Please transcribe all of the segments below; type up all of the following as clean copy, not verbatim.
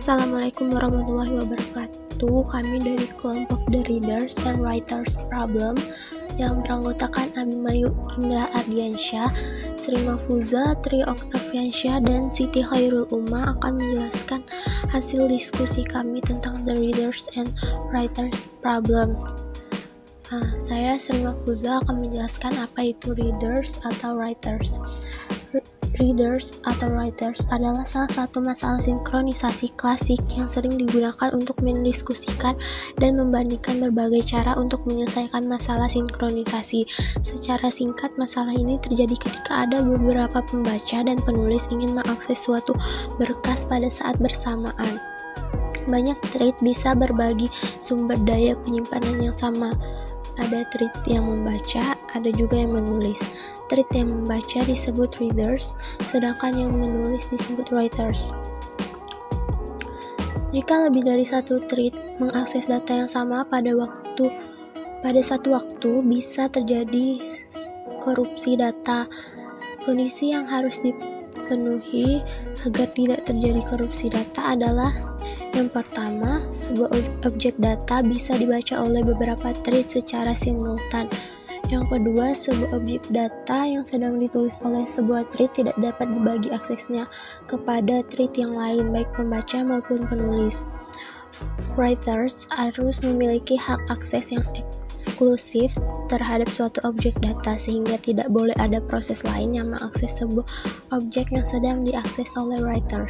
Assalamualaikum warahmatullahi wabarakatuh. Kami dari kelompok The Readers and Writers Problem yang beranggotakan Abimayu Indra Ardiansyah, Sri Mahfuza, Tri Oktaviansyah, dan Siti Khairul Umma akan menjelaskan hasil diskusi kami tentang The Readers and Writers Problem. Saya Sri Mahfuza akan menjelaskan apa itu readers atau writers. Readers atau writers adalah salah satu masalah sinkronisasi klasik yang sering digunakan untuk mendiskusikan dan membandingkan berbagai cara untuk menyelesaikan masalah sinkronisasi. Secara singkat, masalah ini terjadi ketika ada beberapa pembaca dan penulis ingin mengakses suatu berkas pada saat bersamaan. Banyak thread bisa berbagi sumber daya penyimpanan yang sama. Ada thread yang membaca, ada juga yang menulis. Thread yang membaca disebut readers, sedangkan yang menulis disebut writers. Jika lebih dari satu thread mengakses data yang sama pada satu waktu, bisa terjadi korupsi data. Kondisi yang harus dipenuhi agar tidak terjadi korupsi data adalah: yang pertama, sebuah objek data bisa dibaca oleh beberapa thread secara simultan. Yang kedua, sebuah objek data yang sedang ditulis oleh sebuah thread tidak dapat dibagi aksesnya kepada thread yang lain, baik pembaca maupun penulis. Writers harus memiliki hak akses yang eksklusif terhadap suatu objek data, sehingga tidak boleh ada proses lain yang mengakses sebuah objek yang sedang diakses oleh writer.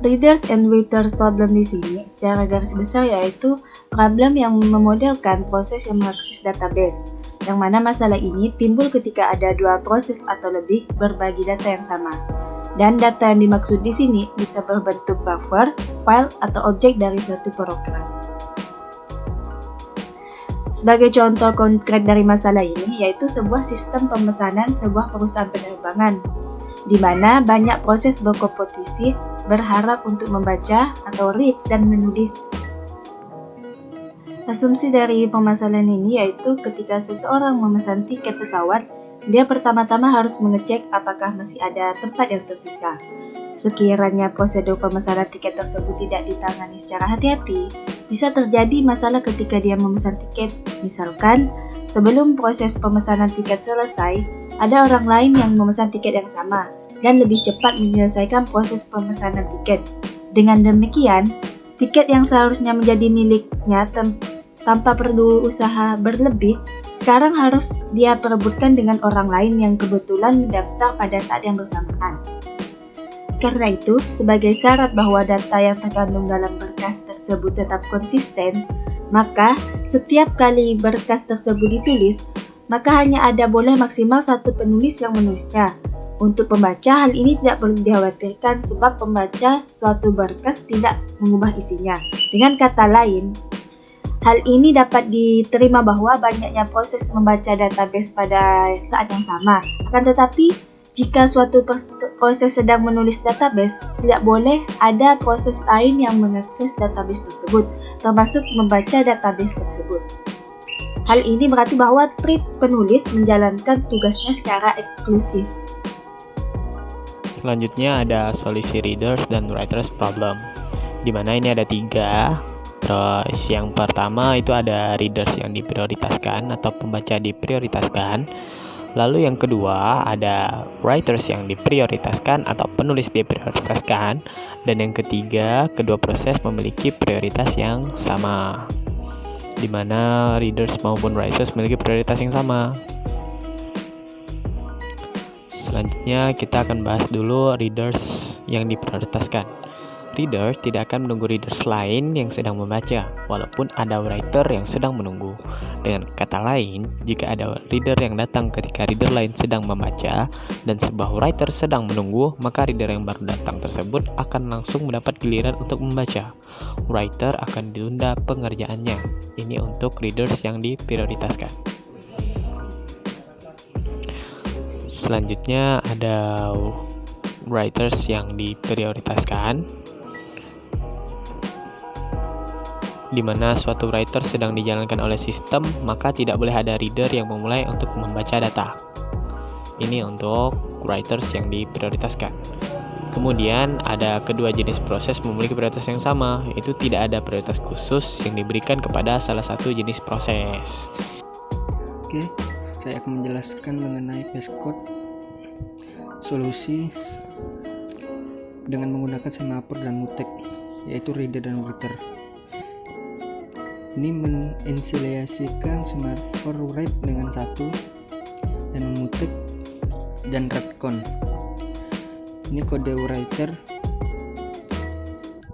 Readers and Writers Problem di sini secara garis besar yaitu problem yang memodelkan proses yang mengakses database, yang mana masalah ini timbul ketika ada dua proses atau lebih berbagi data yang sama. Dan data yang dimaksud di sini bisa berbentuk buffer, file, atau objek dari suatu program. Sebagai contoh konkret dari masalah ini yaitu sebuah sistem pemesanan sebuah perusahaan penerbangan, di mana banyak proses berkompetisi berharap untuk membaca atau read dan menulis. Asumsi dari permasalahan ini yaitu ketika seseorang memesan tiket pesawat, dia pertama-tama harus mengecek apakah masih ada tempat yang tersisa. Sekiranya prosedur pemesanan tiket tersebut tidak ditangani secara hati-hati, bisa terjadi masalah ketika dia memesan tiket. Misalkan, sebelum proses pemesanan tiket selesai, ada orang lain yang memesan tiket yang sama dan lebih cepat menyelesaikan proses pemesanan tiket. Dengan demikian, tiket yang seharusnya menjadi miliknya tanpa perlu usaha berlebih, sekarang harus dia perebutkan dengan orang lain yang kebetulan mendaftar pada saat yang bersamaan. Karena itu, sebagai syarat bahwa data yang terkandung dalam berkas tersebut tetap konsisten, maka setiap kali berkas tersebut ditulis, maka hanya ada boleh maksimal satu penulis yang menulisnya. Untuk pembaca, hal ini tidak perlu dikhawatirkan sebab pembaca suatu berkas tidak mengubah isinya. Dengan kata lain, hal ini dapat diterima bahwa banyaknya proses membaca database pada saat yang sama. Akan tetapi, jika suatu proses sedang menulis database, tidak boleh ada proses lain yang mengakses database tersebut, termasuk membaca database tersebut. Hal ini berarti bahwa thread penulis menjalankan tugasnya secara eksklusif. Selanjutnya ada solusi readers dan writers problem, di mana ini ada 3. Terus yang pertama itu ada readers yang diprioritaskan atau pembaca diprioritaskan. Lalu yang kedua ada writers yang diprioritaskan atau penulis diprioritaskan. Dan yang ketiga, kedua proses memiliki prioritas yang sama, di mana readers maupun writers memiliki prioritas yang sama. Selanjutnya kita akan bahas dulu readers yang diprioritaskan. Reader tidak akan menunggu readers lain yang sedang membaca, walaupun ada writer yang sedang menunggu. Dengan kata lain, jika ada reader yang datang ketika reader lain sedang membaca, dan sebuah writer sedang menunggu, maka reader yang baru datang tersebut akan langsung mendapat giliran untuk membaca. Writer akan ditunda pengerjaannya. Ini untuk readers yang diprioritaskan. Selanjutnya ada writers yang diprioritaskan, di mana suatu writer sedang dijalankan oleh sistem, maka tidak boleh ada reader yang memulai untuk membaca data. Ini untuk writers yang diprioritaskan. Kemudian ada kedua jenis proses memiliki prioritas yang sama, yaitu tidak ada prioritas khusus yang diberikan kepada salah satu jenis proses. Oke, saya akan menjelaskan mengenai VS Code solusi dengan menggunakan semafor dan mutek, yaitu reader dan writer. Ini menginisiasikan semafor write dengan 1 dan mutek dan retcon. Ini kode writer,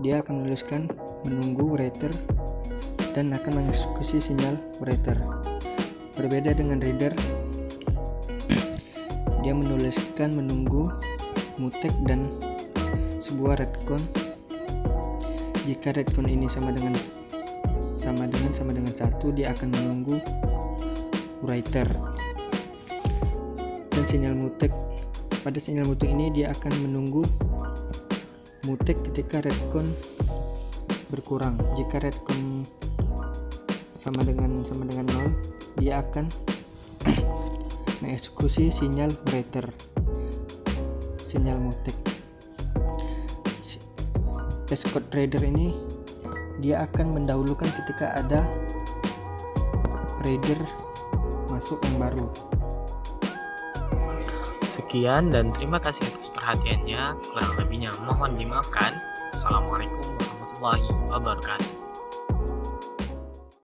dia akan menuliskan menunggu writer dan akan mengeksekusi sinyal writer. Berbeda dengan reader, dia menuliskan menunggu mutek dan sebuah retcon. Jika retcon ini sama dengan 1, dia akan menunggu writer. Dan sinyal mutek, pada sinyal mutek ini dia akan menunggu mutek ketika retcon berkurang. Jika retcon sama dengan 0, dia akan mengeksekusi sinyal writer, sinyal mutek. VS Code reader ini dia akan mendahulukan ketika ada reader masuk yang baru. Sekian dan terima kasih atas perhatiannya. Kurang lebihnya mohon dimaafkan. Assalamualaikum warahmatullahi wabarakatuh.